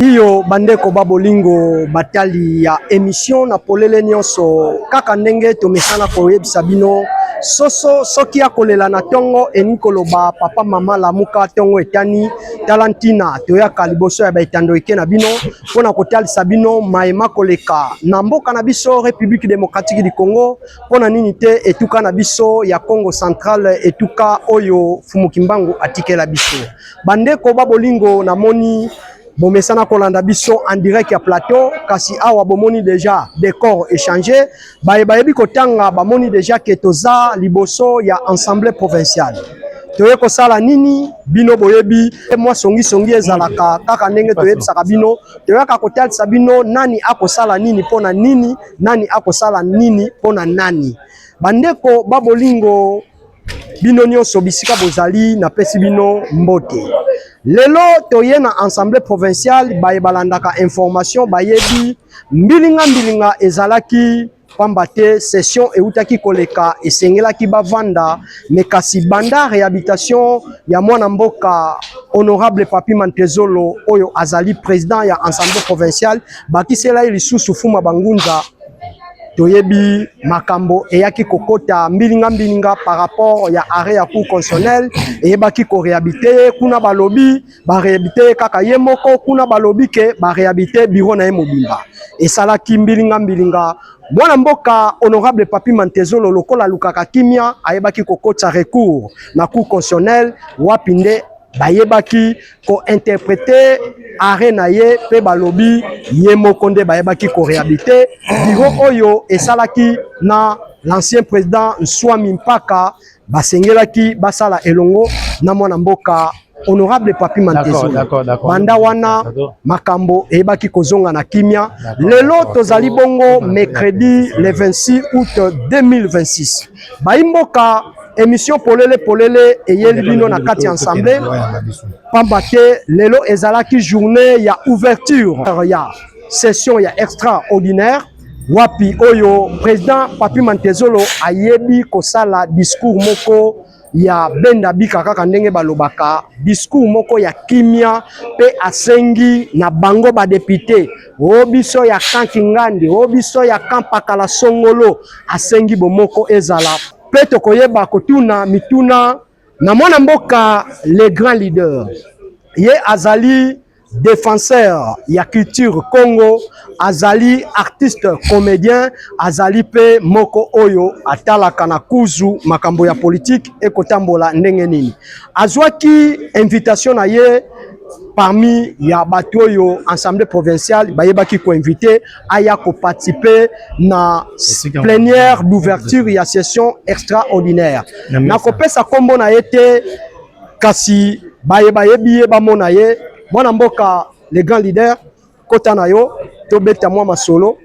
Iyo bandeko babolingo batali ya émission na polele nyonso kaka ndenge tomesana koyebisa bino soso soki akolela na tongo enikoloba papa mama lamuka tongo etani talantina toyaka liboso ya baitando eke na bino pona kotalisa bino maema koleka na mboka na biso République démocratique du Congo pona nini te etuka na biso ya Congo central etuka oyo Fumukimbangu atikela biso bandeko babolingo na moni bomesana kolanda biso en direct ya plateau kasi awa bomoni déjà décor échangé bayebi kotanga bamoni déjà ke toza liboso ya assemblée provinciale toye kosala nini bino boyebi mwa songi ezalaka kaka ndenge toyebisaka bino toyaka kotalisa bino nani akosala nini pona nini nani akosala nini pona nani bandeko babolingo bino nyonso bisika bozali na pesi bino mbote lelo toye na assemblée provinciale bayebalandaka information bayebi mbilinga ezalaki pamba te session eutaki koleka esengelaki bavanda mekasi banda réhabilitation ya mwana mboka honorable Papi Mantezolo oyo azali président ya assemblée provinciale bakisela lisusu fuma bangunza toyebi makambo eyaki kokota mbilinga par rapport ya arrêt ya cour constitutionnelle eyebaki ko réhabiliter kuna balobi ba réhabiliter kaka yemoko kuna balobi ke ba réhabiliter bureau na mobimba esalaki mbilinga mwana mboka honorable Papi Mantezolo lokola lukaka kimia ayebaki kokota recours na cour constitutionnelle wapinde bayebaki ko interpréter arrêt na ye pe balobi ye mokonde bayebaki ko réhabiliter bureau oyo esalaki na l'ancien président Nswami Mpaka basengelaki basala elongo na mwana mboka honorable Papi Mantezolo banda wana makambo eyebaki kozonga na kimia lelo tozali bongo mercredi le 26 août 2026 baimboka émission polele eyeli bino na kati ensemble pamba te lelo ezalaki journée ya ouverture ya session ya extraordinaire wapi oyo président Papi Mantezolo ayebi kosala discours moko ya benda bika kaka ndenge balobaka discours moko ya kimia pe asengi na bango ba député obiso ya Kankingandi obiso ya Kampakala Songolo asengi bomoko ezala pe tokoyeba kotuna mituna na mwana mboka les grands leaders ye azali défenseur ya culture Congo azali artiste comédien azali pe moko oyo atalaka na kuzu makambo ya politique ekotambola ndenge nini azwaki invitation na ye parmi ya bato oyo assemblée provinciale bayebaki ko invité aya ko participer na plénière d'ouverture ya session extraordinaire na kopesa kombo na yete kasi bayebi bamona ye mwana mboka les grands leaders kota na yo tobeta mwa masolo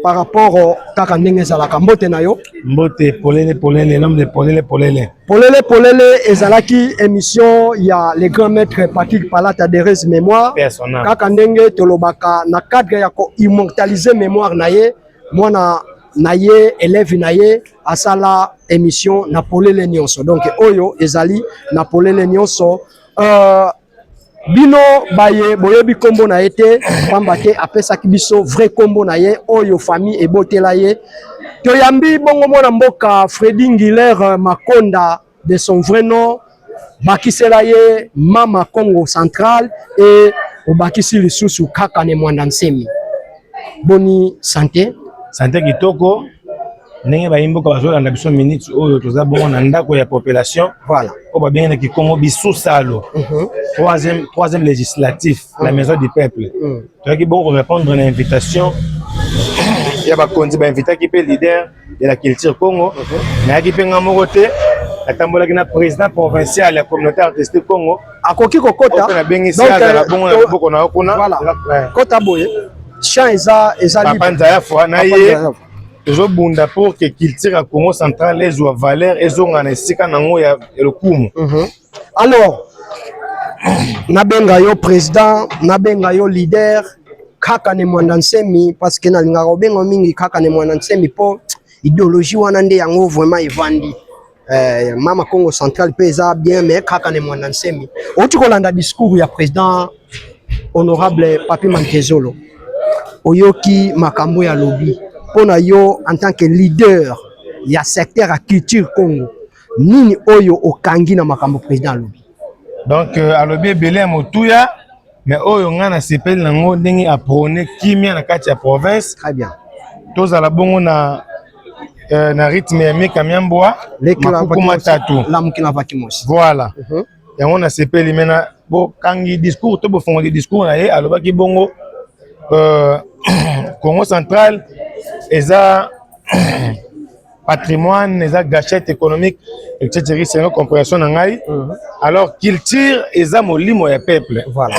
par rapport kaka ndenge ezalaka mbote na yo mbote polele nom de polele ezalaki émission ya les grands maîtres Patrick Palata Derez mémoire kaka ndenge tolobaka na cadre ya ko immortaliser mémoire na ye mwana na ye élève na ye asala émission na polele nyonso donc oyo ezali na polele nyonso bino baye boyebi kombo na yete pamba te apesaki biso vrai kombo na ye oyo famille ebotela ye toyambi bongo mwana mboka Freddy Ngiller Makonda de son vrai nom bakisela ye mama Congo central et obakisi lisusu kaka ne mwanda nsemi boni santé kitoko ndenge bayimboka bazolanda biso minute oyo toza bongo na ndako ya population voilà o ba bien ki Congo bisusalo troisième législatif la maison du peuple toki bon répondre à l'invitation ya ba konzi ba invité ki pe leader de la culture Congo na ki pe ngamoko te atambola na président provincial ya communauté artistique Congo akoki kokota na bengi sala la bongo na boko na okuna voilà kota boye champ eza libre panza fois na ye ezo bunda pour que culture à Congo central les ou valeur ezonga na sika nango ya lokumu alors nabenga yo président nabenga yo leader kaka ne mwanda nsemi parce que nalinga robengo mingi kaka ne mwanda nsemi po idéologie wana nde yango vraiment evandi mama Congo central pe eza bien mais kaka ne mwanda nsemi oti kolanda discours ya président honorable Papi Mantezolo oyoki makambo ya lobby pona yo en tant que leader ya secteur à culture Congo nini oyo okangi na makambo président lobby. Donc à lobby belé motuya mais oyo ngana sepeli nango ndenge aprone kimia na kati ya province. Très bien. Toza la bongo na rythme ya mika miamboa makukuma tatu la mukina vakimos. Voilà. Yango na sepeli mena bo kangi discours to bo fongo di discours na ye alobaki bongo Congo central eza patrimoine, eza gâchette économique etc. C'est une compréhension na ngai. Alors culture eza molimo ya peuple. Voilà.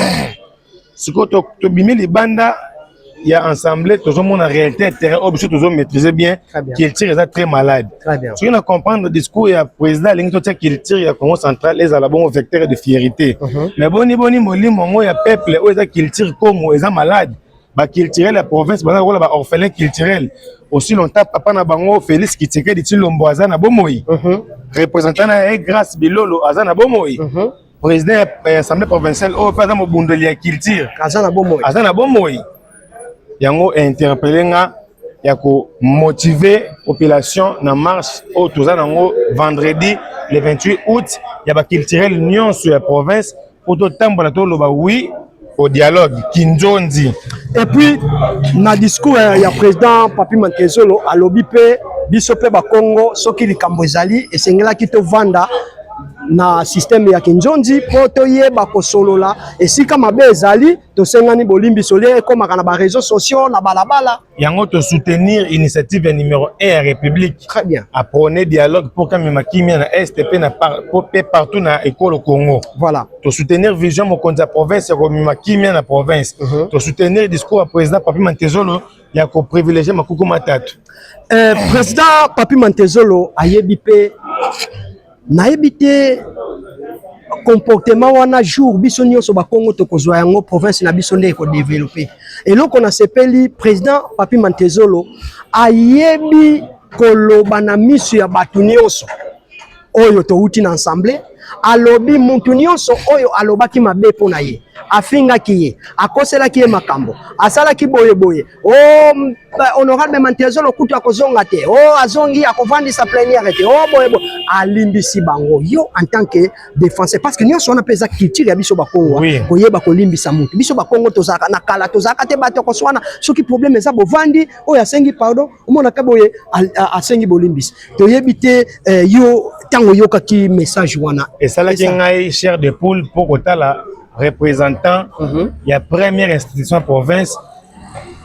Siko to bimi libanda il y a ensemble tout le monde en réalité terrain obligé tout maîtriser bien culture est très malade. Très bien. Si on a comprendre le discours il y a président l'ingénieur culture il y a Congo central les à la bon vecteur de fierté. Mais boni molimo ya peuple o eza culture comme eza malade. Ba culturel la province ba orphelin culturel aussi longtemps papa na bango Félix Kitsekedi Tshilombo azana bomoi. Représentant na Grâce Bilolo azana bomoi. Président assemblée provinciale au pas dans bundeli ya culture azana bomoi. Yango interpellé nga ya ko motiver population na marche au tozanango vendredi le 28 août ya ba culturel union sur la province pour to tambola to loba oui au dialogue kinzondi. Et puis na discours ya président Papi Mantezolo alobi pe biso pe ba Congo soki likambo ezali esengela ki to vanda na système ya kinzondi po to yeba ko solola esika mabe ezali to sengani bolimbi solie komaka na ba réseaux sociaux na balabala yango to soutenir initiative numéro 1 à République. Très bien. À prôner dialogue pour quand même kimia na STP na partout na école Congo. Voilà. To soutenir vision mo konza province ko kimia na province. To soutenir discours à président Papi Mantezolo ya ko privilégier makuku matatu. Président Papi Mantezolo ayebi pe na ebité comportement wana jour biso nyonso ba Congo to kozwa yango province na biso nde ko développer eloko na sepeli président Papi Mantezolo ayebi koloba na miso ya batu nyonso oyo to uti na ensemble alobi muntu nyonso oyo alobaki mabe pona ye afingaki ye akoselaki ye makambo asalaki boye honorable Mantezolo kutu akozonga te azongi akovandisa plénière te boye alimbisi bango yo en tant que défenseur parce que nyonso wana pesa culture ya biso ba Congo koyeba kolimbisa mutu biso ba Congo tozaka na kala tozaka te bato koswana soki problème eza bovandi oyo asengi pardon omona ka boye asengi bolimbisi toyebi te yo tango yokaki message wana et ça la ngai cher de poule pour kotala représentant ya première institution province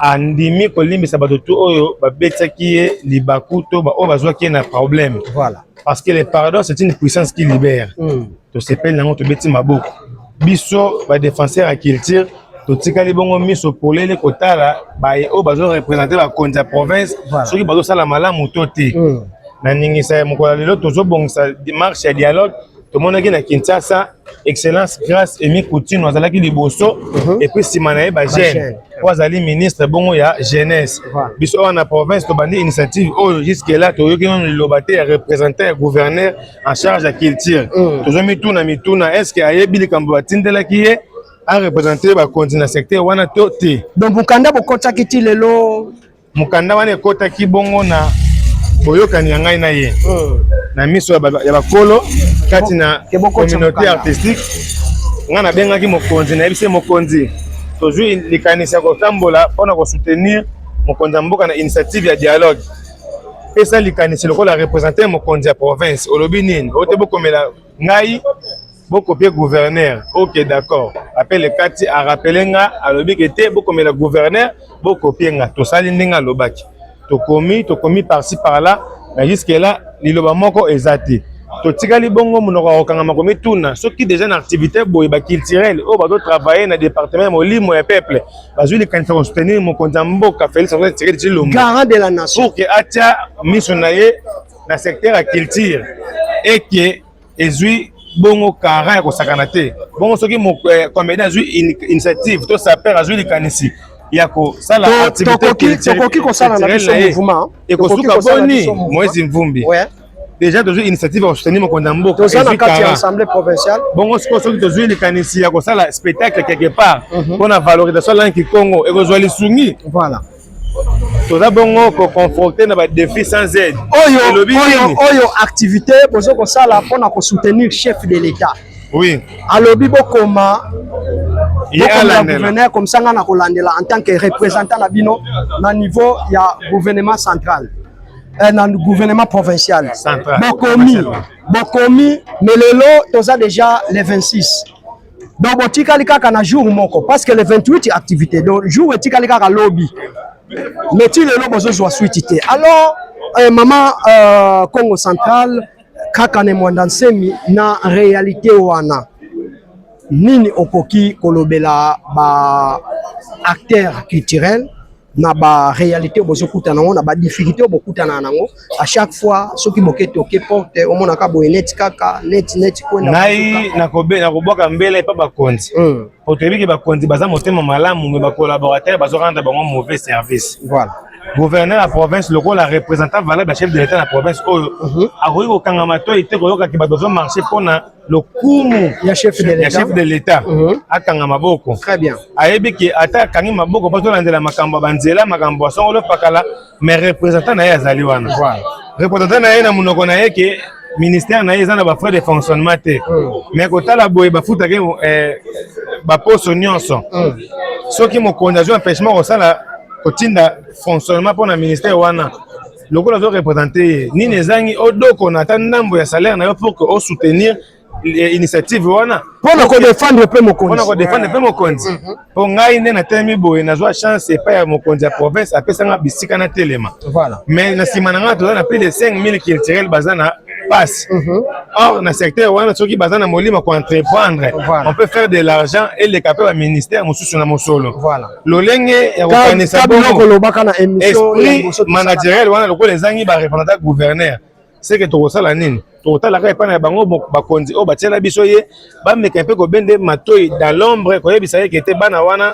andimi kolimbisa bato tu oyo babetaki ye libaku to ba o bazwaki na problème. Voilà. Parce que le pardon c'est une puissance qui libère. To sepel nango to beti maboko biso ba défenseur à culture to tikali bongo miso polele kotala ba o bazo représenter la konza province soki bazo sala malamu to te na ningisa mokola lelo tozo bongisa marche ya dialogue. Tout le monde qui na Kinshasa, excellence, grâce, Emi Koutine, nous allons liboso et puis Simanae Bagène, nous allons ministre bon ya jeunesse. Biso on a province to bandi initiative jusque là to yoki on lobaté représenter le gouverneur en charge de la culture. Tozo mituna est-ce que ayebi likambo batindela ki ye a représenter ba continent secteur wana to te. Donc mukanda bokota kiti lelo mukanda wana ekota ki bongo na boyokani ya ngai na ye na miso ya bakolo kati na communauté artistique ngana bengaki mokonzi na yebise mokonzi tozwi likanisi ya kotambola mpona kosoutenir mokonzi ya mboka na initiative ya dialogue pesa likanisi lokola représenter mokonzi ya province olobi nini ote bokomela ngai bokopie gouverneur. Ok d'accord appelle kati a rappelé nga alobi ke te bokomela gouverneur bokopie nga tosali ndenge alobaki tokomi par-ci par-là mais jusque là liloba moko ezati to tikali bongo munoko okanga makomi tuna soki déjà na activité boye ba culturelle o bazo travailler na département molimo ya peuple bazui les kanisa ko soutenir mokonzi mboka Félix Antoine Tshisekedi Tshilombo garant de la nation pour que atia missionaire na secteur ya culture et que ezui bongo kara ya kosakana te bongo soki comédien azui initiative to saper azui likanisi yako sala activité culturelle tokoki kosala na biso mouvement et kosuka boni Moïse Mvumbi déjà toujours initiative à soutenir mon condambo. Tous en quatre assemblée provinciale. Bon, ce que tu as les canisiers, comme ça, le spectacle quelque part. On a valorisation là qui Congo et que les soumis. Voilà. Tout ça bon pour confronter dans des défis sans aide. Oyo activité besoin que ça là pour soutenir chef de l'État. Oui. Alors bibo koma gouverneur comme ça na kolandela en tant que représentant na bino na niveau ya gouvernement central. Dans le gouvernement provincial. Bokomi, mais le lot, tu as déjà les 26. Donc, tu as jour moko parce que les 28 activités. Donc, jour tu as lobby. Mais tu le lot, besoin de suite. Alors, maman Congo central, kakane mwandansemi na réalité wana. Nini okoki kolobela ba acteur culturel. Na ba réalité bozo kutana na ba difficulté bozo kutana nango à chaque fois ceux qui moquent toke porte au mona ka boenet kaka net kwenda nai na koboka mbele pa ba konzi pour te biki ba konzi baza motema malamu mais ba collaborateur bazo rendre bango mauvais service. Voilà. Gouverneur de la province, le rôle représentant valable chef de l'État de la province, a eu au Kangamato était qui va devoir marcher pour le coup chef de l'État à Kangamaboko. Très bien. Ayebi qui attaque Kangamaboko parce que la Makamba Banzela, Makamba son le Pakala, mais représentant Naya Zaliwana. Représentant Naya Namunoko Naya qui ministère Naya Zana ba frais de fonctionnement. Mais quand la boye ba futa ke ba poste nyonso. Ceux qui m'ont condamné empêchement au sala kotinda fonctionnement pour le ministère wana loko la représenter ni nezangi odoko na tandambo ya salaire na yo pour que soutenir l'initiative wana pour ko défendre pe mokonzi pour ko défendre pe mokonzi pour ngai ne na temi boye na joie chance pa ya mokonzi ya province apesa nga bisika na telema. Voilà. Mais na simana to na plus de 5000 culturels bazana passe. Or dans le secteur wana ceux qui bazana molima ko entreprendre on peut faire de l'argent et les capés au ministère mususu na mosolo. Voilà. Lolenge ya kokanisa bongo lobaka na émission managériel wana loko les angi ba représentant gouverneur c'est que to sala nini to tala ka epana bango ba konzi o batiela biso ye ba meka pe ko bende matoi dans l'ombre ko yebisa ke te bana wana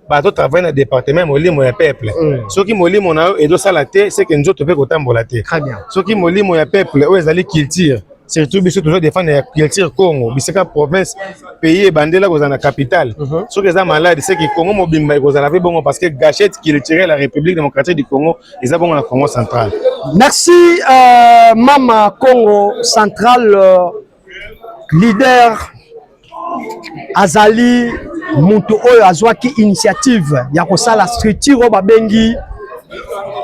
ba to travailler dans département molimo ya peuple soki molimo na e do sala te c'est que nzoto pe ko tambola te. Très bien. Soki molimo ya peuple o ezali culture surtout biso toujours défendre la culture Congo bisika province pays bandela ko na capitale soki eza malade c'est que Congo mobimba ko za bon parce que gâchette culturelle la République démocratique du Congo eza bon na Congo central. Merci Mama Congo central leader azali mutu oyo azwaki initiative ya kosala structure babengi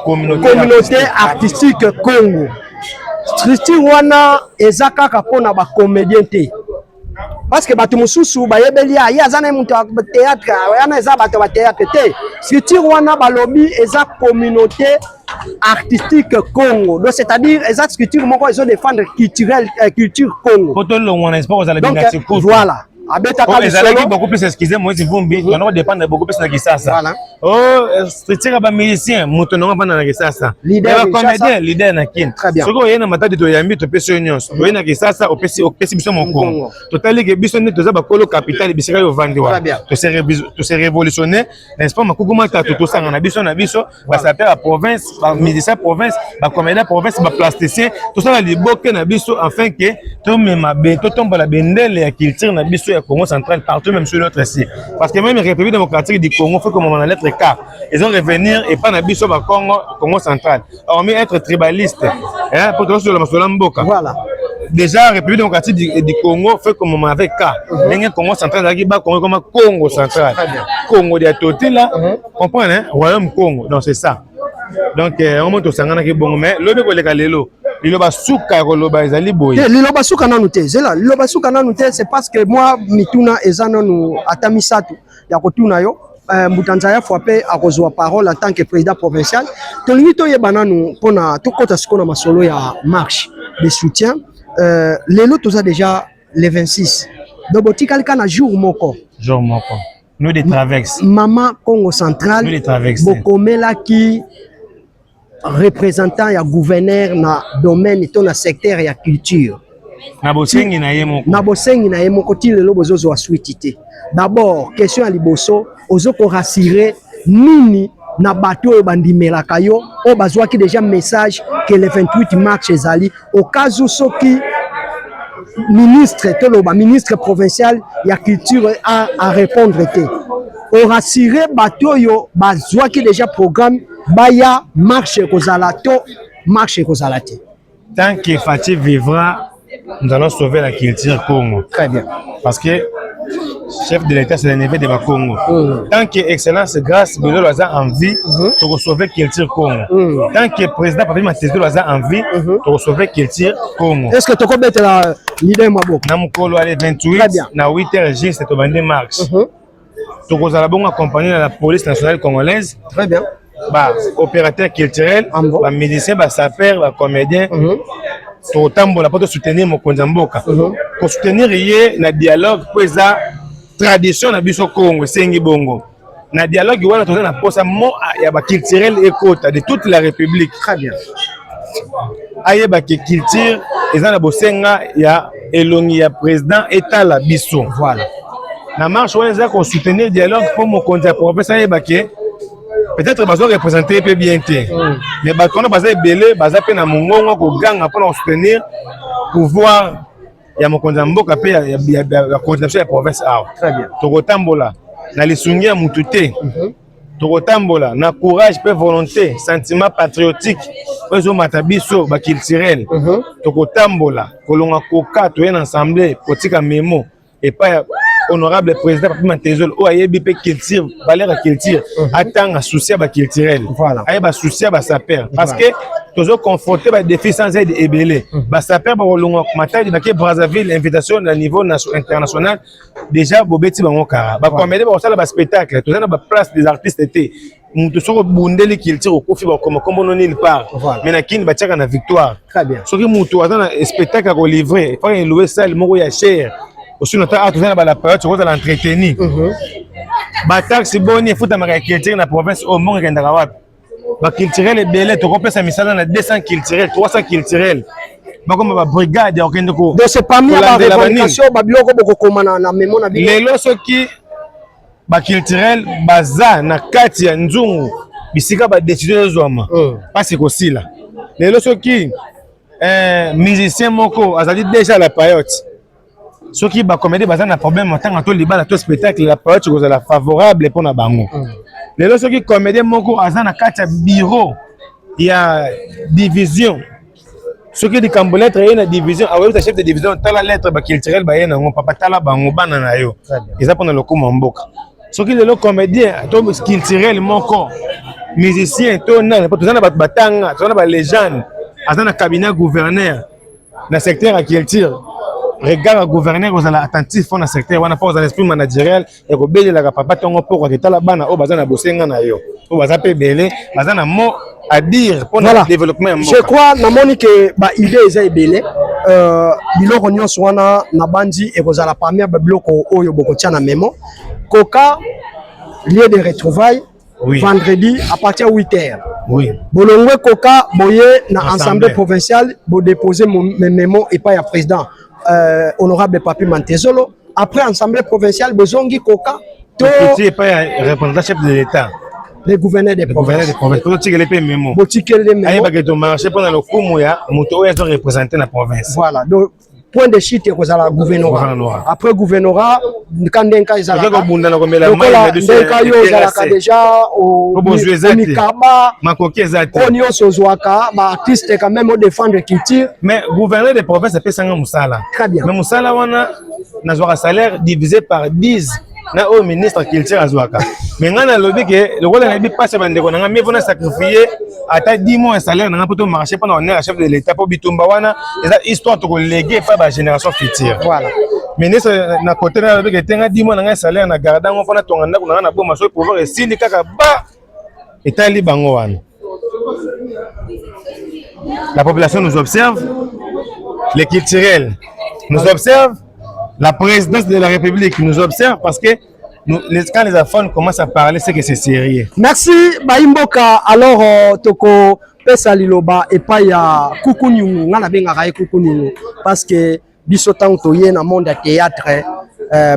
communauté artistique Congo. Structure wana eza kaka pona ba comédien te parce que batu mususu bayebeli ya azana mutu wa théâtre yana eza batu ba théâtre te. Structure wana balobi eza communauté artistique Congo. Donc c'est-à-dire eza structure moko ezo défendre culture Congo. Donc voilà. Ezalaki beaucoup plus excusez moi si vous on va dépendre beaucoup plus na Kisasa. Voilà. Oh structure ba musicien mutu no va na Kisasa. Leader comédien leader na kin. Soko yena matadi to yambi to pesi nyonso. To yena Kisasa opesi biso mokongo. Totali ke biso ne toza ba kolo capital bisika yo vandi wa. To se révolutionner, n'est-ce pas makuguma ta to sanga na biso ba s'appelle la province, ba musicien province, ba comédien province, ba plasticien, to ça li boke na biso afin que to mema be to tomba la bendele ya culture na biso ya Congo central partout même sur notre site parce que même la République démocratique du Congo fait comme on a lettre K ils ont revenir et pas na biso ba Congo central hormis être tribaliste hein pour sur la masola mboka. Voilà. Déjà la République démocratique du Congo fait comme on avec K les Congo central là qui ba Congo central Congo de toté là comprendre hein royaume Congo donc c'est ça donc on monte au sangana ki bongo mais lobe ko leka lelo liloba suka ko loba ezali boye liloba suka nanu te zela liloba suka nanu te c'est parce que moi mituna ezana nu atamisatu ya kotuna yo Mbutanzaya Fwape akozwa parole en tant que président provincial tolingi to yebana nu pona to kota sikona masolo ya marche de soutien lelo toza déjà les 26 donc botikali kana jour moko nous des traverses Mama Congo central bokomela ki représentant ya gouverneur na domaine to na secteur ya culture na bosengi na yemoko ti lelo bozozo wa suite te. D'abord question ya liboso ozoko rassurer nini na bato oyo bandimelaka yo oyo bazwaki déjà message que le 28 mars ezali au cas où soki ministre provincial ya culture a répondre te o rassurer bato oyo bazwaki déjà programme baya marche kozala to marche kozala te. Tant que Fatih vivra, nous allons sauver la culture Congo. Très bien. Parce que chef de l'État, c'est le neveu de ma Congo. Tant que Excellence Grâce Bello a envie, de sauver la culture Congo. Tant que président Papi Matezolo a envie, de sauver la culture Congo. Est-ce que tu peux mettre la leader Mabo? Namukolo allez 28, na 8h, c'est au 22 mars. Tu peux accompagner la police nationale congolaise. Très bien. Bah, opérateur culturel, bah, médecin, bah, sapeur, bah, comédien. Totambola pour soutenir mon Konzamboka. Pour soutenir le dialogue pour la tradition na biso Congo, sengi bongo. Na dialogue wana toza na posa mo ya ba culturel et côte de toute la République. Très bien. Aye ba culture eza na bosenga ya elongi ya président état la biso. Voilà. Na marche wana eza ko soutenir dialogue pour mon Konza professeur aye ba ke peut-être bazo représenter peu bien té. Mais ba kono baza belé baza pe na mongongo ko ganga pour soutenir pouvoir ya mokonza mboka pe ya coordination ya province awa. Très bien. Tokotambola na lisungi ya mutu te. Tokotambola na courage pe volonté, sentiment patriotique ozo matabiso ba culturel. Tokotambola kolonga koka to en ensemble potika memo et pas honorable président Papi Matezolo o ayebi pe culture valeur culture atanga souci ba culturel. Voilà. Aye ba souci ba saper parce que toujours confronté ba défi sans aide ebelé. Ba saper ba kolonga matadi na ke Brazzaville invitation à niveau international déjà bobeti bango kara. Ba comédie ba sala ba spectacle, toujours na ba place des artistes été. Mutu soko bundeli culture okofi ba comme non nulle part. Mais na kini ba tchaka na victoire. Très bien. Soki mutu azana spectacle à livrer, faut louer salle moko ya cher. Aussi notre art dans la période où on l'entretenir. Ba taxi boni futa maka culture na province au monde kendaka wapi. Ba culturel et belé to kopesa misala na 200 culturel, 300 culturel. Ba comme ba brigade ya okende ko. Donc c'est parmi la revendication ba biloko boko komana na memo na biloko. Lelo soki ba culturel baza na kati ya nzungu bisika ba décision zoma. Parce que sila. Lelo soki musicien moko azali déjà la période. Ceux qui ba comédie bazan na problème tant to libala to spectacle la période que la favorable pour na bango. Les autres qui comédien moko azana kata bureau il y a division. Ceux qui di cambolettre et na division a ouais chef de division tala lettre ba culturel ba yena ngo papa tala bango bana na yo. Ils a pendant le coup mboka. Ceux qui le comédien to culturel moko musicien to na pas tozana batanga, tozana ba légende azana cabinet gouverneur na secteur à culture. Regarde le gouverneur aux attentifs dans le secteur, on a pas un esprit managérial et au béli la papa tongo pour que la bana au bazana bosenga na yo. Au bazape belé, bazana mot à dire pour le développement. Je crois na moni que ba idée eza belé biloko nyonso wana na bandi et kozala parmi ba biloko oyo boko tia na memo. Koka lieu de retrouvailles vendredi à partir de 8h. Oui. Bolongwe Koka boye na assemblée provinciale bo déposer mon mémo et pas ya président. Honorable Papi Matezolo après assemblée provinciale bozongi Koka to petit pas représentant chef de l'état le gouverneur des provinces pour tirer les mémo botikele les mémo aye ba que to marché pendant le coup ya moto est représenté la province. Voilà donc point de chute kozala gouvernorat après gouvernorat kandenka ezala ko bunda na komela mai de ndenka yo ezala déjà au mikaba makoki ezati onyo sozwaka ba artiste quand même au défendre culture mais gouverneur des provinces peut sanga musala très bien mais musala wana na zwa salaire divisé par 10 na au ministre culture azwaka mais ngana lobi ke le rôle na bi passe bandeko na ngami vona sacrifier ata 10 mois salaire na poto marché pendant on est chef de l'état pour bitumba wana eza histoire to léguer par la génération future. Voilà ministre na côté na lobi ke tenga 10 mois na salaire na garda ngo fona tonga ndako na boma so pouvoir esili kaka ba etali bango wana. La population nous observe, les culturels nous observent, la présidence de la République nous observe parce que quand les enfants commencent à parler, c'est que c'est sérieux. Merci Baimboka. Alors toko pesa liloba et pas ya kukunyungu ngana benga kai kukunyungu parce que biso tanto ye na monde ya théâtre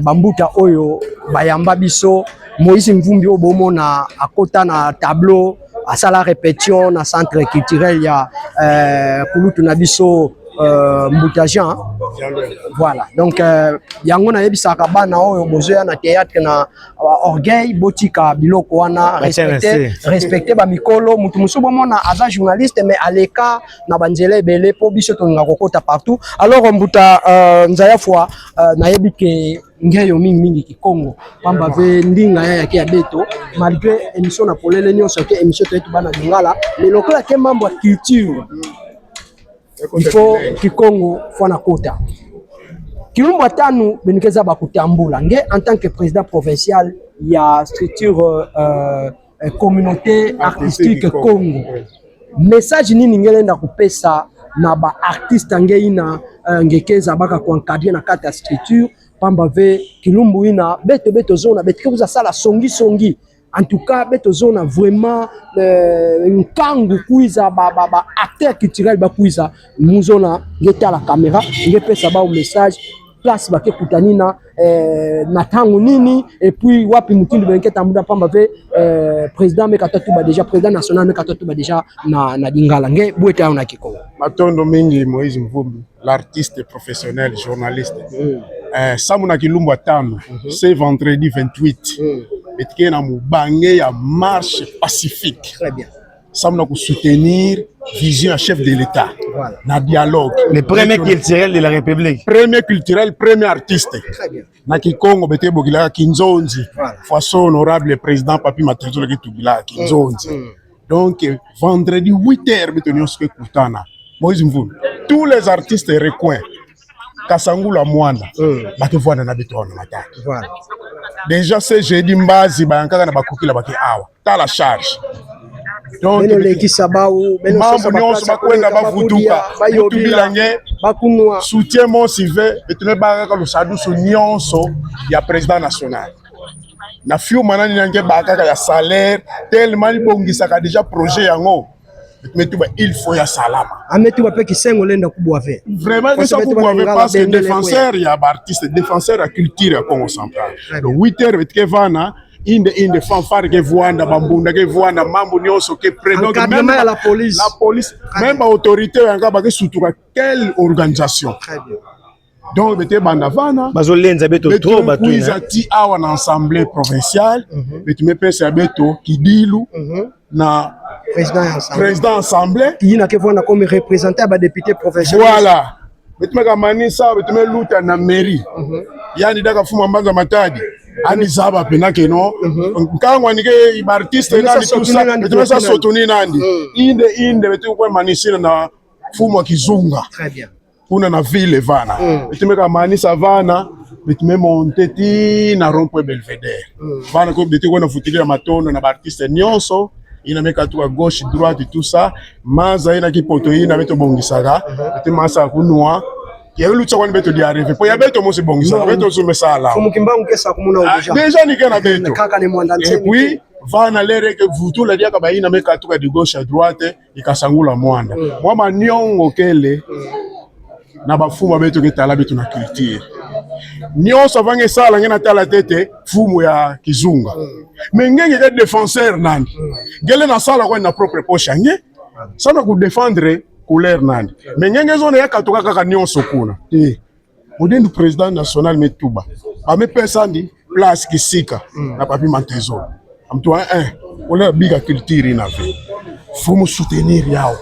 bambuta oyo bayamba biso Moïse Mvumbi obomo na akota na tableau à la répétition na centre culturel ya kulutu na biso Mbutajan. Voilà, donc yango na yebisaka bana oyo bozoya na théâtre na orgueil botika biloko wana respecter ba mikolo mutu musubo mona aza journaliste mais aleka na banzela ebele po biso toninga kokota partout. Alors Mbuta nzaya fois na yebike ngeyo mingi Kikongo pamba ve ndinga ya ke beto malgré émission na polele nyonso ke émission to bana dingala mais lokola ke mambo ya culture il faut Kikongo fona kota Kilumba tanu benikeza bakutambula nge en tant que président provincial ya structure communauté artistique Congo message nini ngelenda kupesa na ba artiste ngeina ngekeza baka ko encadrer na kata structure pamba ve Kilumbu ina beto zona beto kuza sala songi en tout cas beto zona vraiment nkangu kuiza ba acteur culturel ba kuiza muzona ngeta la caméra ngepesa ba message place ba kekutanina na tangu nini et puis wapi mutindu benketa muda pamba ve président mekatatu ba déjà président national mekatatu ba déjà na dingala nge bweta na Kikongo matondo mingi Moïse Mvumbi l'artiste professionnel journaliste Samuna Kilumba tano c'est vendredi 28 et na mubange ya marche pacifique. Très bien. Samuna ku soutenir vision à chef de l'État. Voilà. Na dialogue. Le premier culturel de la République. Premier culturel, premier artiste. Très bien. Na Kikongo bete bogila Kinzonzi. Voilà. Façon honorable président Papi Matenzo ki tubila Kinzonzi. Donc vendredi 8h bete nyonso kutana. Moïse Mvumbi. Tous les artistes recoins. Kasangula Mwanda. Bate voana na beto na mataki. Voilà. Déjà c'est jeudi mbazi bayankaka na bakukila baki awa. Ta la charge. Donc beno leki sabau beno mambo nyonso bakwenda bavuduka tubilange bakunwa soutien mon sive betune bakaka lo saduso nyonso ya président national na fiu manani nange bakaka ya salaire tellement libongisaka déjà projet yango metuba il faut ya salama ametu bape kisengo lenda kubwa ve vraiment que ça vous avez parce que défenseur ya artiste défenseur ya culture ya Congo central le 8h betke vana inde fanfare ke vuanda bambunda ke vuanda mambo nyonso ke prénom même la police même autorité yanga ba ke sutuka quelle organisation très bien donc bete banda vana bazolenza beto trop bato ina ti awa na assemblée provinciale betu me pesa beto kidilu na président assemblée yina ke vona comme représentant ba député provincial voilà betu me kamanisa betu me luta na mairie yani daka fuma mbanza matadi ani zaba pena keno nkangwa nike artiste nani tusa betumesa sotoni nandi inde betu kwa manisina na fumo kizunga très bien kuna na ville vana betumeka manisa vana betume monteti na rond-point Belvedere vana ko betu kwa na futilia matono na artiste nyonso ina meka tu à gauche droite tout ça maza ina kipoto ina beto bongisaka betumasa kunwa Yelutsa kwa beto di arrive po ya beto mo se bongisa beto so mesala kumukimbangu kesa kumuna déjà ni kana beto kaka ni mwanda et puis vana lere que vutu la dia ka baina meka tuka de gauche à droite ikasangula mwanda mwa nyongo kele na bafuma beto ke tala beto na culture nyonso vange sala ngena tala tete fumu ya kizunga mengenge ke défenseur nani gele na sala kwa na propre poche nge sana ku défendre couleur nani mais ngenge zone ya katoka kaka nyonso kuna modendu président national metuba ame pesa ndi place kisika na Papi Matenzo amtoa on biga culture na vie faut me soutenir yao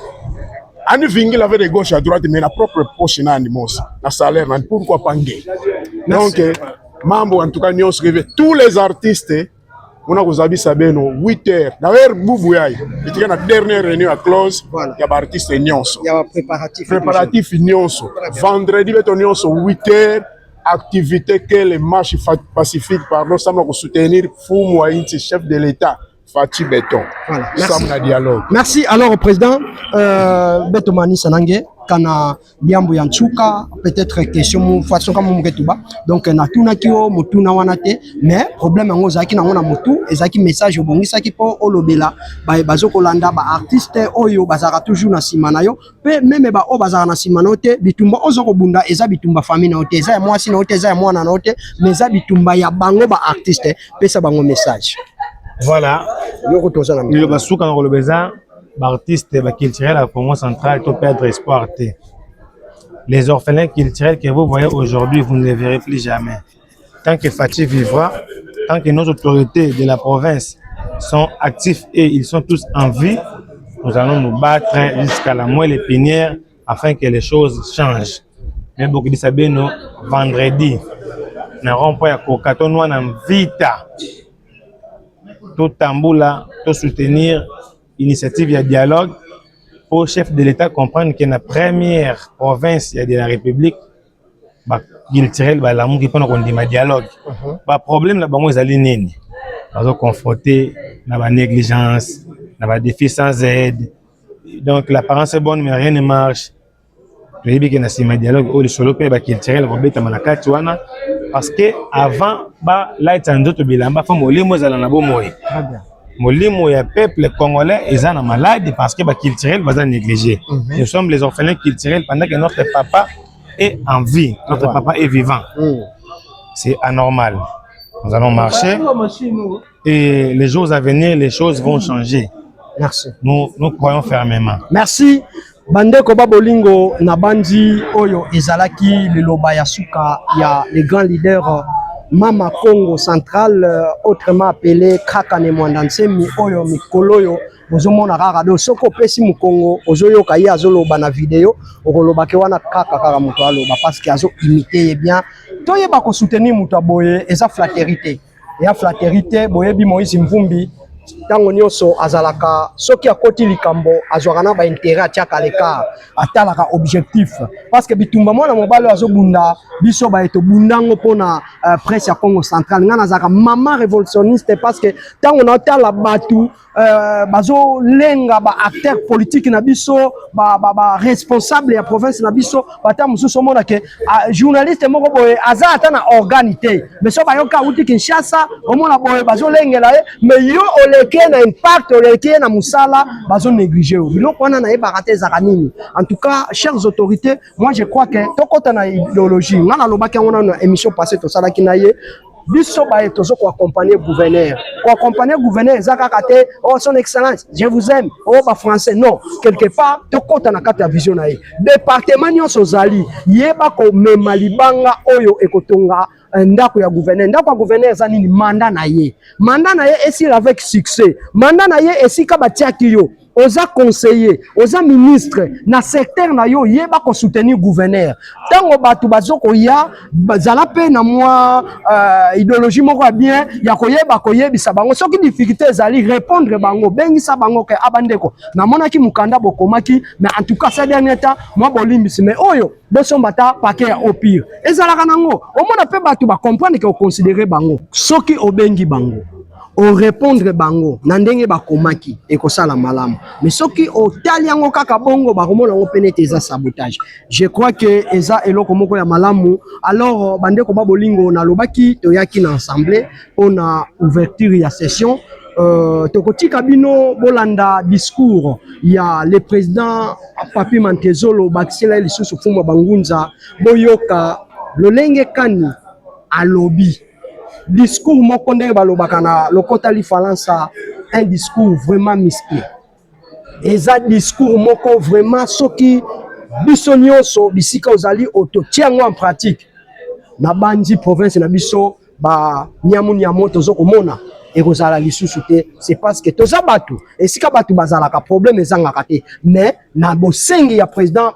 ani vingila avec de gauche à droite mais la propre poche nani mosa na salaire nani pourquoi pas nge donc mambo en tout cas nyonso que tous les artistes on a kozabisa beno 8h d'ailleurs bubu yayi etika na dernière réunion à close ya ba artiste nyonso ya préparatif nyonso vendredi beto nyonso 8h activité que les marches pacifiques pardon ça va soutenir fumu wa inti chef de l'état Fati Beton. Voilà. Merci. Dialogue. Merci alors au président Beto Mani Sanangé. kana liambo ya nchuka peut-être question mu façon comme muketuba donc na tuna kio mutuna wana te mais problème yango zaki na ngona mutu ezaki message obongisa ki po olobela bazoko landa ba artiste oyo bazaka toujours na sima na yo pe même ba o bazaka na sima na te bitumba ozoko bunda eza bitumba famille na te eza ya mwasi na te eza ya mwana na te mais eza bitumba ya bango ba artiste pe sa bango message. Voilà. Le basuka na kolobeza ba artiste ba culturel à Congo central to perdre espoir te. Les orphelins culturels que vous voyez aujourd'hui, vous ne les verrez plus jamais. Tant que Fatih vivra, tant que nos autorités de la province sont actifs et ils sont tous en vie, nous allons nous battre jusqu'à la moelle épinière afin que les choses changent. Mais beaucoup de Sabino, vendredi, nous n'aurons pas à Kokato, nous en vita. Tout tamboula, tout soutenir l'initiative de dialogue pour le chef de l'État comprendre que la première province de la République, il tire l'amour qui prend un dialogue. Le problème là, c'est que nous sommes confrontés à la négligence, à la déficience aide. Donc l'apparence est bonne, mais rien ne marche. Je dis que nous avons un dialogue où le solo peut tire le robot à parce que avant, là, il y a un autre bilan, molimo ya peuple congolais est en maladie parce que culturel va négligé. Nous sommes les orphelins culturels pendant que notre papa est en vie, notre papa est vivant. C'est anormal. Nous allons marcher et les jours à venir, les choses vont changer. Merci. Nous croyons fermement. Merci. Bandeko Babolingo Nabandi Oyo ezalaki liloba ya suka ya les grands leaders Mama Congo central autrement appelé Krakane Mwandansemi Oyo Mikoloyo ozomona kaka do soko pesi mu Congo ozoyoka ye azoloba na video okoloba ke wana kaka moto aloba parce que azo imiter bien toyeba ko soutenir moto aboye eza flatérité ya flatérité boyebi Moïse Mvumbi tango nyonso azalaka soki akoti likambo azwaka na ba intérêt atiaka leka atalaka objectif parce que bitumba mwana mobalo azobunda biso ba eto bundango pona presse ya Congo central ngana zaka mama révolutionniste parce que tango na tala batu bazo lenga ba acteur politique na biso ba responsable ya province na biso bata mususu mona ke journaliste moko boye aza ata na organité mais so ba yoka uti Kinshasa omona boye bazo lengela mais yo oleke na impact oleke na musala bazo négliger biloko wana na yeba te zakanini. En tout cas chères autorités, moi je crois que tokota na idéologie ngana lobaki ngona na émission passée to sala kinaye biso ba etozo ko accompagner gouverneur ezaka kate oh son excellence je vous aime oh ba français non quelque part tokota na kata vision na ye département nyonso zali yeba ko mema libanga oyo ekotonga ndako ya gouverneur za nini mandat na ye esi avec succès mandat na ye esika batiaki yo oza conseiller oza ministre na secteur na yo yeba ko soutenir gouverneur tango batu bazoko ya bazala pe na moi idéologie moko bien ya koyeba koyebisa bango soki difficulté ezali répondre bango bengisa bango ke abandeko na monaki mukanda bokomaki mais en tout cas ces derniers temps moi bolimbisi mais oyo bosombata paquet ya au pire ezalaka nango omona pe batu ba comprendre que considérer bango soki obengi bango o répondre bango na ndenge bakomaki ekosala malamu mais soki otali yango kaka bongo bakomona ngo penete eza sabotage. Je crois que eza eloko moko ya malamu. Alors bandeko babolingo na lobaki toyaki na assemblée pona ouverture ya session tokotika bino bolanda discours ya le président Papi Mantezolo bakisela lisusu fuma bangunza boyoka lolenge kani alobi discours moko ndenge balobaka na lokota lifalansa un discours vraiment misplé eza discours moko vraiment soki biso nyonso bisika ozali ototiango en pratique na bandi province na biso ba nyamu tozokomona ekozala lisusu te. C'est parce que toza batu esika batu bazalaka problème ezangaka te mais na bosengi ya président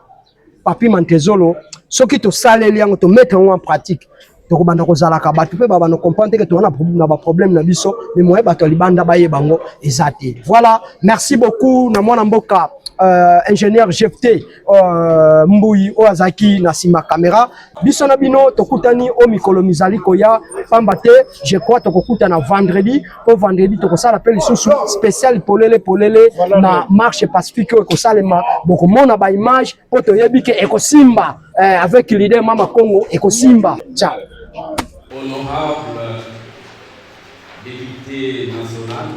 Papi Mantezolo soki tosaleli yango to mettre en pratique tokobanda kozalaka batu pe baba no comprendre que tona ba problème na biso mais moi bato libanda baye bango ezate. Voilà, merci beaucoup na mwana mboka ingénieur GFT Mbui Oazaki na sima caméra biso na bino tokutani o mikolo mizali koya pamba te je crois tokokuta na vendredi tokosala pe lisusu spécial polele na marche pacifique ekosalema bokomona ba image po toyebi ke ekosimba avec leader Mama Congo ekosimba. Ciao. Honorable député national,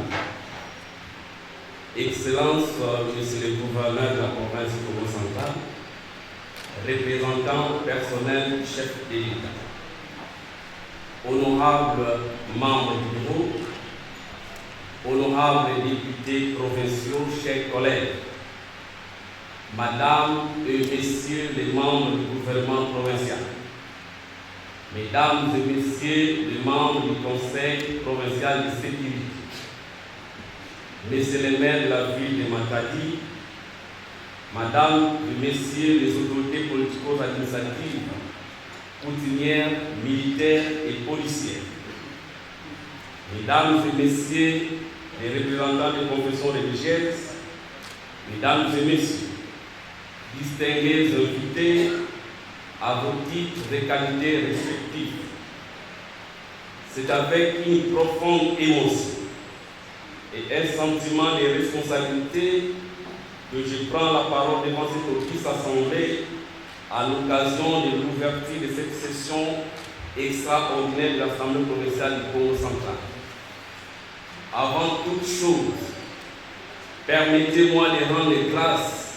Excellence, Monsieur le gouverneur de la province du Congo central, représentant personnel chef de l'État, honorables membres du bureau, honorables députés provinciaux, chers collègues, Madame et Messieurs les membres du gouvernement provincial, Mesdames et Messieurs les membres du Conseil provincial de sécurité, Messieurs les maires de la ville de Matadi, Madame et Messieurs les autorités politico-administratives, coutumières, militaires et policières, Mesdames et Messieurs les représentants des confessions religieuses, Mesdames et Messieurs, distingués invités à vos titres de qualité respectifs, c'est avec une profonde émotion et un sentiment de responsabilité que je prends la parole devant cette auguste assemblée à l'occasion de l'ouverture de cette session extraordinaire de l'Assemblée provinciale du Congo central. Avant toute chose, permettez-moi de rendre grâce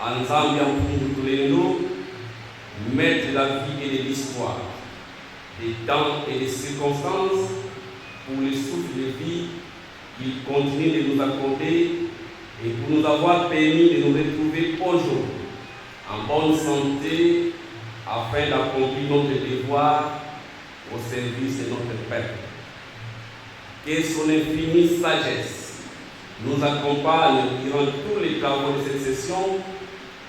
à Nzambi Mpumbutulendo, maître de la vie et de l'histoire, des temps et des circonstances, pour le souffle de vie qu'il continue de nous accorder et pour nous avoir permis de nous retrouver aujourd'hui en bonne santé afin d'accomplir notre devoir au service de notre peuple. Que son infinie sagesse nous accompagne durant tous les travaux de cette session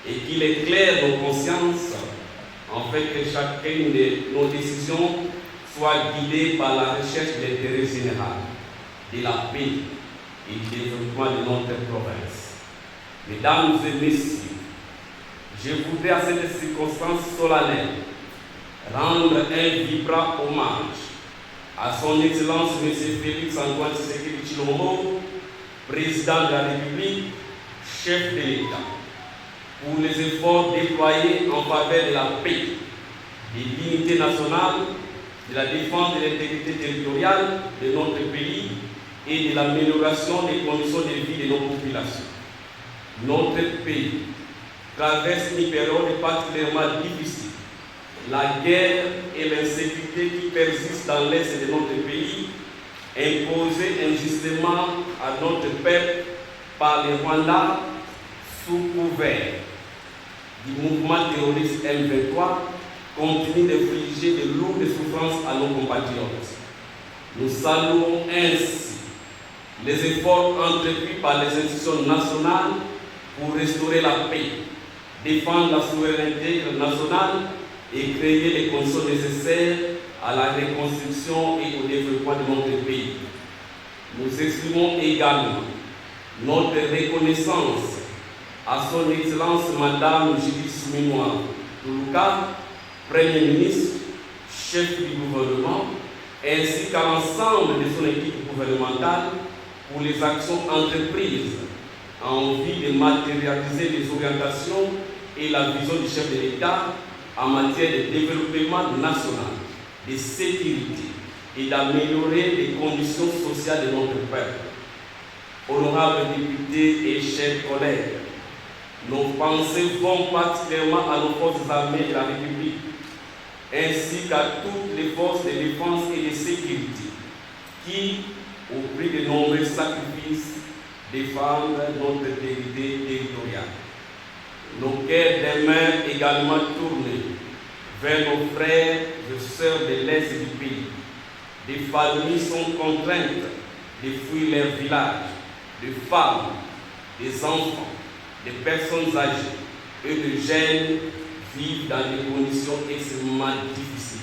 et qu'il éclaire nos consciences afin que chacune de nos décisions soit guidée par la recherche de l'intérêt général, de la paix et du développement de notre province. Mesdames et Messieurs, je voudrais à cette circonstance solennelle rendre un vibrant hommage à son Excellence M. Félix Antoine Tshisekedi Tshilombo, président de la République, chef de l'État, pour les efforts déployés en faveur de la paix, de l'unité nationale, de la défense de l'intégrité territoriale de notre pays et de l'amélioration des conditions de vie de nos populations. Notre pays traverse une période particulièrement difficile. La guerre et l'insécurité qui persistent dans l'est de notre pays, imposées injustement à notre peuple par les Rwandais sous couvert du mouvement terroriste M23, continue d'infliger de lourdes souffrances à nos compatriotes. Nous saluons ainsi les efforts entrepris par les institutions nationales pour restaurer la paix, défendre la souveraineté nationale et créer les conditions nécessaires à la reconstruction et au développement de notre pays. Nous exprimons également notre reconnaissance à son Excellence Madame Judith Suminwa Tuluka, Premier ministre, chef du gouvernement, ainsi qu'à l'ensemble de son équipe gouvernementale pour les actions entreprises en vue de matérialiser les orientations et la vision du chef de l'État en matière de développement national, de sécurité et d'améliorer les conditions sociales de notre peuple. Honorables députés et chers collègues, nos pensées vont particulièrement à nos forces armées de la République, ainsi qu'à toutes les forces de défense et de sécurité qui, au prix de nombreux sacrifices, défendent notre intégrité territoriale. Nos cœurs demeurent également tournés vers nos frères et sœurs de l'Est du pays. Des familles sont contraintes de fuir leurs villages, des femmes, des enfants, des personnes âgées et de jeunes vivent dans des conditions extrêmement difficiles.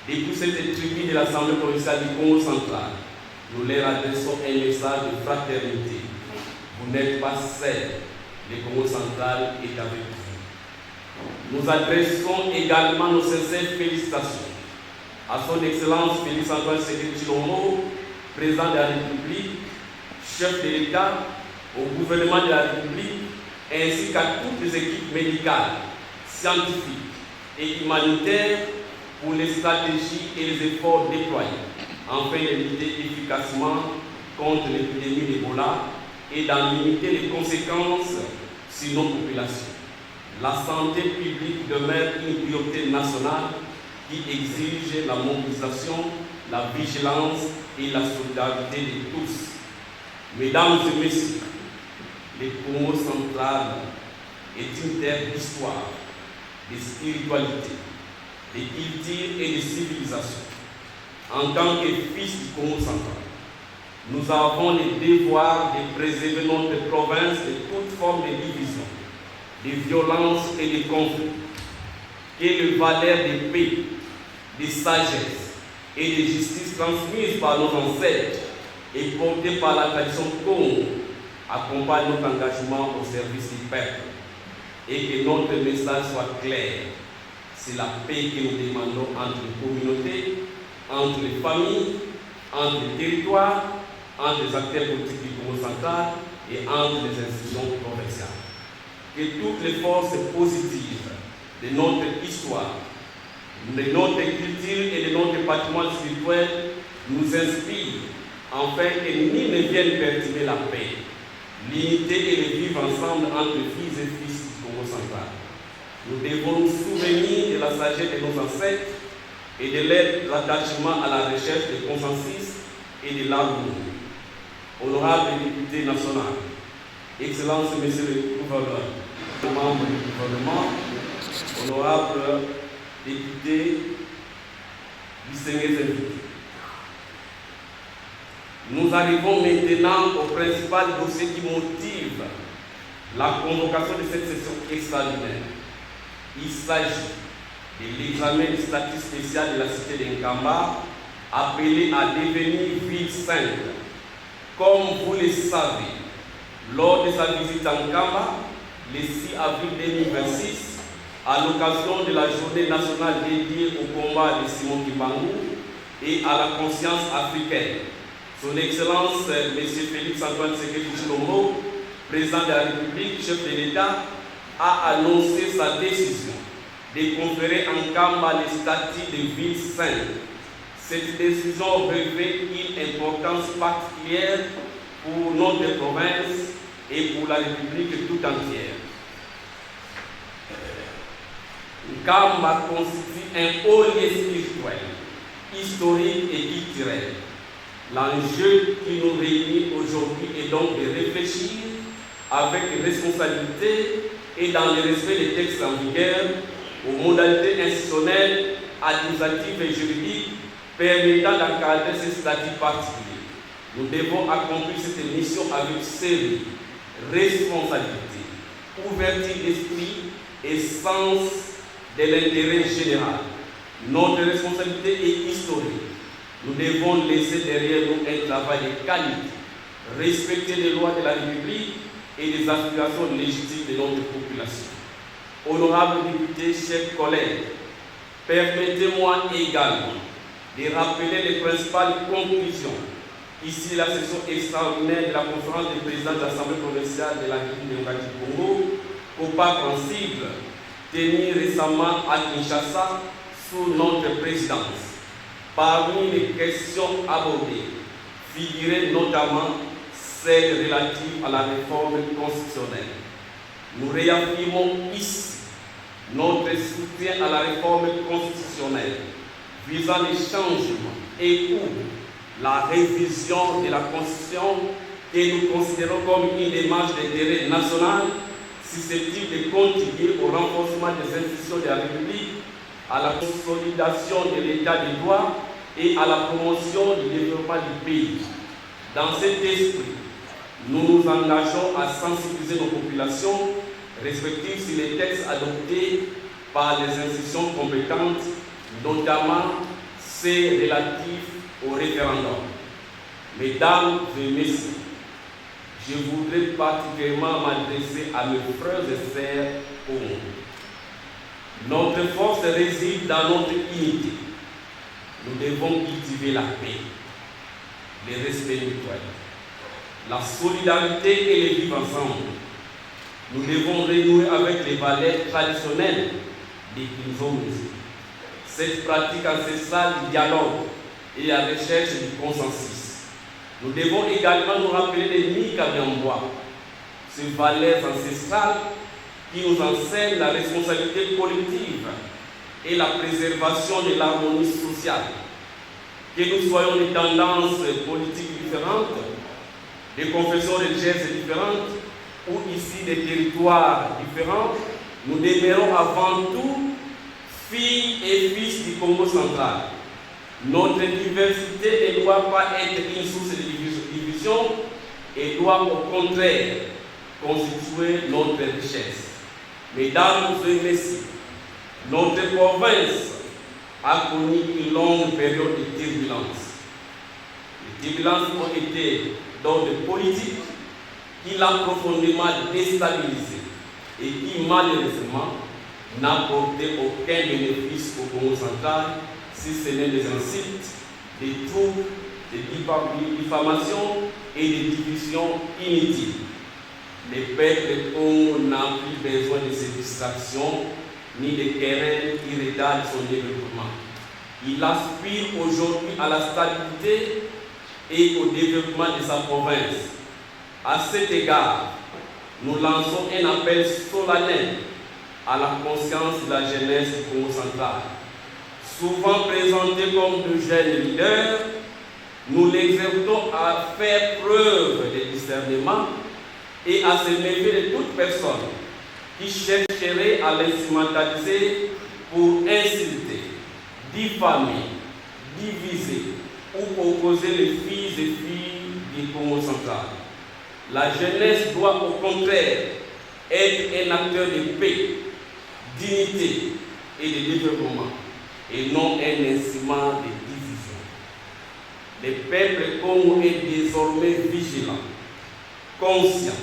Depuis cette tribune de l'Assemblée provinciale du Congo central, nous leur adressons un message de fraternité. Vous n'êtes pas seuls. le Congo central est avec vous. Nous adressons également nos sincères félicitations à son Excellence Félix-Antoine Tshisekedi Tshilombo, président de la République, chef de l'État, au gouvernement de la République, ainsi qu'à toutes les équipes médicales, scientifiques et humanitaires pour les stratégies et les efforts déployés afin de lutter efficacement contre l'épidémie d'Ebola et d'en limiter les conséquences sur nos populations. La santé publique demeure une priorité nationale qui exige la mobilisation, la vigilance et la solidarité de tous. Mesdames et messieurs, le Congo central est une terre d'histoire, de spiritualité, de culture et de civilisation. En tant que fils du Congo central, nous avons le devoir de préserver notre province de toute forme de division, de violence et de conflit, que les valeurs de paix, de sagesse et de justice transmises par nos ancêtres et portées par la tradition Congo accompagnent notre engagement au service du peuple et que notre message soit clair. C'est la paix que nous demandons entre les communautés, entre les familles, entre les territoires, entre les acteurs politiques du Congo central et entre les institutions provinciales. Que toutes les forces positives de notre histoire, de notre culture et de notre patrimoine spirituel nous inspirent afin que nul ne vienne perturber la paix, l'unité et le vivre ensemble entre fils et fils du Congo central. Nous devons nous souvenir de la sagesse de nos ancêtres et de leur attachement à la recherche de consensus et de l'harmonie. Honorable député national, Excellence Monsieur le Gouverneur, membres du gouvernement, honorable député, distingués invités. Nous arrivons maintenant au principal dossier qui motive la convocation de cette session extraordinaire. Il s'agit de l'examen du statut spécial de la cité de Nkamba, appelée à devenir ville sainte. Comme vous le savez, lors de sa visite à Nkamba, le 6 avril 2026, à l'occasion de la journée nationale dédiée au combat de Simon Kimbangu et à la conscience africaine, Son Excellence M. Félix-Antoine Tshisekedi Tshilombo, président de la République, chef de l'État, a annoncé sa décision de conférer en Nkamba le statut de ville sainte. Cette décision revêt une importance particulière pour notre province et pour la République tout entière. Nkamba constitue un haut lieu spirituel, historique et culturel. L'enjeu qui nous réunit aujourd'hui est donc de réfléchir avec responsabilité et dans le respect des textes en vigueur aux modalités institutionnelles, administratives et juridiques permettant d'encadrer ce statut particulier. Nous devons accomplir cette mission avec sérieux, responsabilité, ouverture d'esprit et sens de l'intérêt général. Notre responsabilité est historique. Nous devons laisser derrière nous un travail de qualité, respecter les lois de la République et les aspirations légitimes de notre population. Honorables députés, chers collègues, permettez-moi également de rappeler les principales conclusions ici de la session extraordinaire de la conférence des présidents de l'Assemblée provinciale de la République démocratique du Congo, compréhensible, tenue récemment à Kinshasa sous notre présidence. Parmi les questions abordées figuraient notamment celles relatives à la réforme constitutionnelle. Nous réaffirmons ici notre soutien à la réforme constitutionnelle visant les changements et ou la révision de la Constitution que nous considérons comme une démarche d'intérêt national susceptible de contribuer au renforcement des institutions de la République, à la consolidation de l'état de droit et à la promotion du développement du pays. Dans cet esprit, nous nous engageons à sensibiliser nos populations respectives sur les textes adoptés par les institutions compétentes, notamment ceux relatifs au référendum. Mesdames et messieurs, je voudrais particulièrement m'adresser à mes frères et sœurs Congo. Notre force réside dans notre unité. Nous devons cultiver la paix, le respect mutuel, la solidarité et le vivre ensemble. Nous devons renouer avec les valeurs traditionnelles des Kinzongs. Cette pratique ancestrale du dialogue et la recherche du consensus. Nous devons également nous rappeler les Mikabiambois, ces valeurs ancestrales qui nous enseignent la responsabilité collective et la préservation de l'harmonie sociale. Que nous soyons de tendances politiques différentes, des confessions religieuses différentes, ou ici des territoires différents, nous demeurons avant tout filles et fils du Congo central. Notre diversité ne doit pas être une source de division et doit au contraire constituer notre richesse. Mesdames et messieurs, notre province a connu une longue période de turbulence. Les turbulences ont été d'ordre politique qui l'a profondément déstabilisé et qui malheureusement n'a porté aucun bénéfice au Congo central, si ce n'est des incites, des troubles, des diffamations et des divisions inutiles. Les peuples Congo n'ont plus besoin de ces distractions ni de querelles qui retardent son développement. Il aspire aujourd'hui à la stabilité et au développement de sa province. À cet égard, nous lançons un appel solennel à la conscience de la jeunesse du Congo central. Souvent présentés comme de jeunes leaders, nous l'exhortons à faire preuve de discernement et à se méfier de toute personne qui chercherait à l'instrumentaliser pour insulter, diffamer, diviser ou opposer les filles et filles du Congo central. La jeunesse doit au contraire être un acteur de paix, d'unité et de développement, et non un instrument de division. Le peuple Congo est désormais vigilant, conscient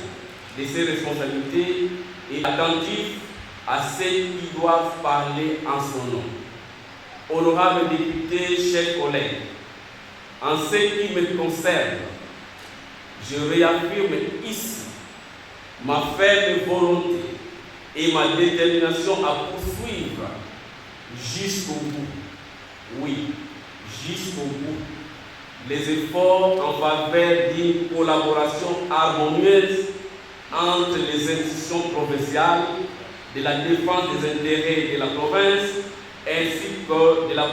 de ses responsabilités et attentif à ceux qui doivent parler en son nom. Honorables députés, chers collègues, en ce qui me concerne, je réaffirme ici ma ferme volonté et ma détermination à poursuivre jusqu'au bout, oui, jusqu'au bout, les efforts en faveur d'une collaboration harmonieuse entre les institutions provinciales, de la défense des intérêts de la province, ainsi que de la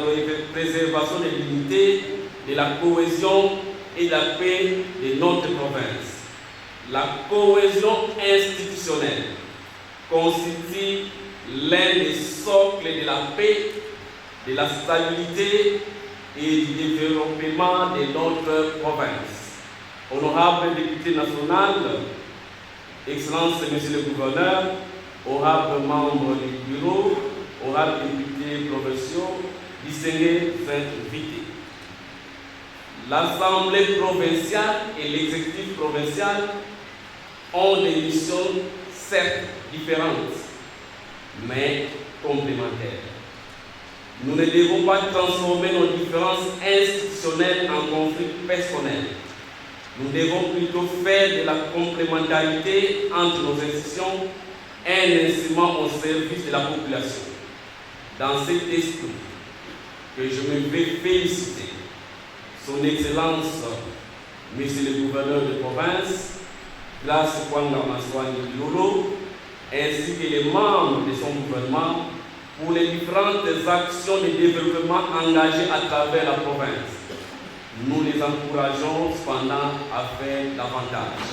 préservation de l'unité, de la cohésion et de la paix de notre province. La cohésion institutionnelle constitue l'un des socles de la paix, de la stabilité et du développement de notre province. Honorable député national, Excellence Monsieur le Gouverneur, honorable membre du bureau, honorable députés provinciaux, distingués invités. L'Assemblée provinciale et l'exécutif provincial ont des missions certes différentes, mais complémentaires. Nous ne devons pas transformer nos différences institutionnelles en conflits personnels. Nous devons plutôt faire de la complémentarité entre nos institutions un instrument au service de la population. Dans cet esprit que je me vais féliciter Son Excellence, Monsieur le Gouverneur de province, Grace Kwanga Maswani Lolo, ainsi que les membres de son gouvernement pour les différentes actions de développement engagées à travers la province. Nous les encourageons cependant à faire davantage.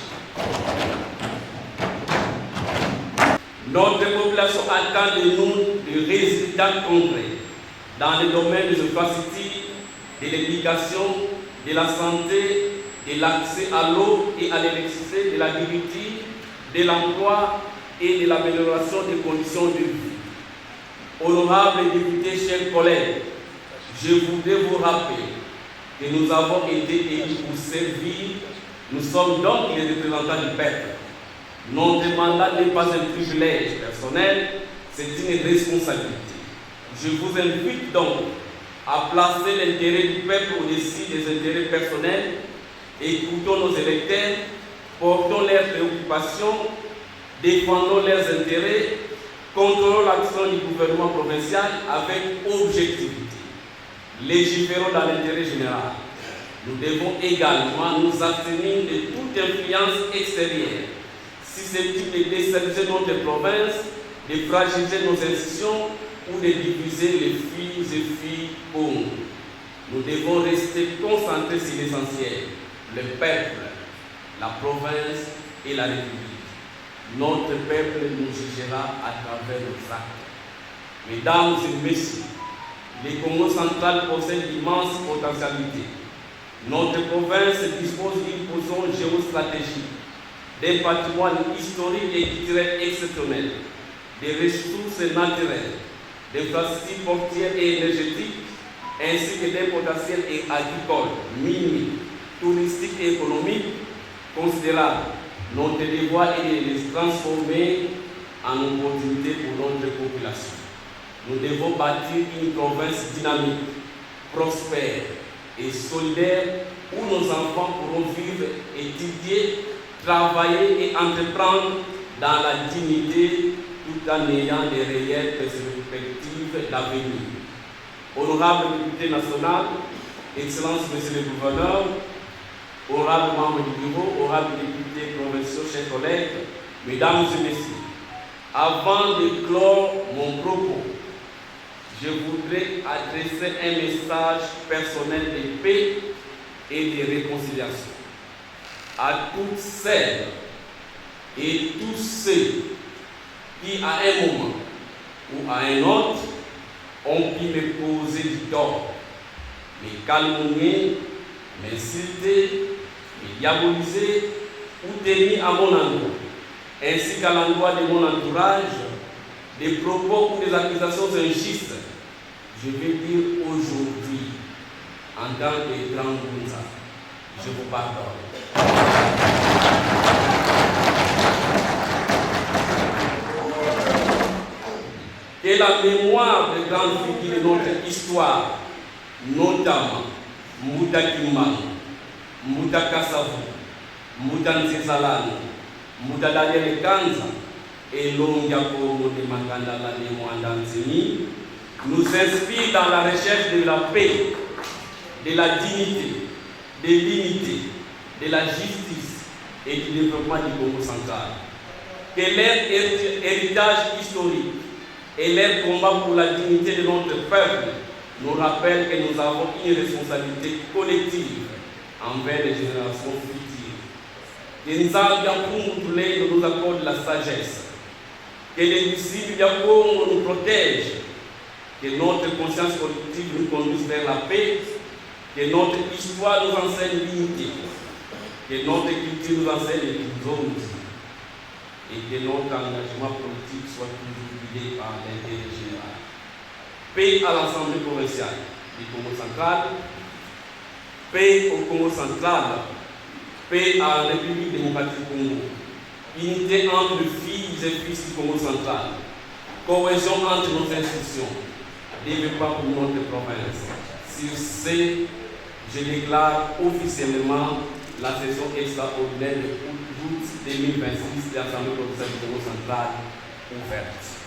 Notre population attend de nous des résultats concrets dans les domaines de l'efficacité, de l'éducation, de la santé, de l'accès à l'eau et à l'électricité, de l'agriculture, de l'emploi et de l'amélioration des conditions de vie. Honorables députés, chers collègues, je voudrais vous rappeler que nous avons été élus pour servir Nous sommes donc les représentants du peuple. Notre mandat n'est pas un privilège personnel, c'est une responsabilité. Je vous invite donc à placer l'intérêt du peuple au-dessus des intérêts personnels. Écoutons nos électeurs, portons leurs préoccupations, défendons leurs intérêts, contrôlons l'action du gouvernement provincial avec objectivité. Légiférons dans l'intérêt général. Nous devons également nous abstenir de toute influence extérieure susceptible de déstabiliser notre province, de fragiliser nos institutions ou de diviser les filles pauvres. Nous devons rester concentrés sur l'essentiel, le peuple, la province et la République. Notre peuple nous jugera à travers nos actes. Mesdames et messieurs, le Congo central possède d'immenses potentialités. Notre province dispose d'une position géostratégique, d'un patrimoine historique et culturel exceptionnel, des ressources naturelles, d'infrastructures portières et énergétiques, ainsi que d'un potentiel agricole, minier, touristique et économique considérable. Notre devoir est de les transformer en opportunités pour notre population. Nous devons bâtir une province dynamique, prospère et solidaire où nos enfants pourront vivre, étudier, travailler et entreprendre dans la dignité tout en ayant des réelles perspectives d'avenir. Honorable député national, Excellence Monsieur le Gouverneur, honorable membre du bureau, honorable député provinciaux, chers collègues, mesdames et messieurs, avant de clore mon propos, je voudrais adresser un message personnel de paix et de réconciliation à toutes celles et tous ceux qui, à un moment ou à un autre, ont pu me causer du tort, me calomnier, m'insulter, me diaboliser ou tenir à mon endroit, ainsi qu'à l'endroit de mon entourage, des propos ou des accusations injustes. Je vais dire aujourd'hui, en tant que grand Gunza, je vous pardonne. Que la mémoire des grandes figures de notre histoire, notamment Mouta Kimang, Mouta Kassavu, Mouta Nzizalani, Mouta Daniel Kanza et Longia Kongo de Makandala de Mwandanzini, nous inspire dans la recherche de la paix, de la dignité, de l'unité, de la justice et du développement du Congo central. Que leur héritage historique et leur combat pour la dignité de notre peuple nous rappellent que nous avons une responsabilité collective envers les générations futures. Que nous accorde la sagesse. Que les disciples de Congo nous protègent. Que notre conscience collective nous conduise vers la paix. Que notre histoire nous enseigne l'unité. Que notre culture nous enseigne l'horizon. Et que notre engagement politique soit toujours guidé par l'intérêt général. Paix à l'Assemblée provinciale du Congo central, paix au Congo central, paix à la République démocratique du Congo, unité entre filles et fils du Congo central, cohésion entre nos institutions, développement pour notre province. Sur ce, je déclare officiellement la session extraordinaire de août 2026 de l'Assemblée provinciale du Congo central ouverte.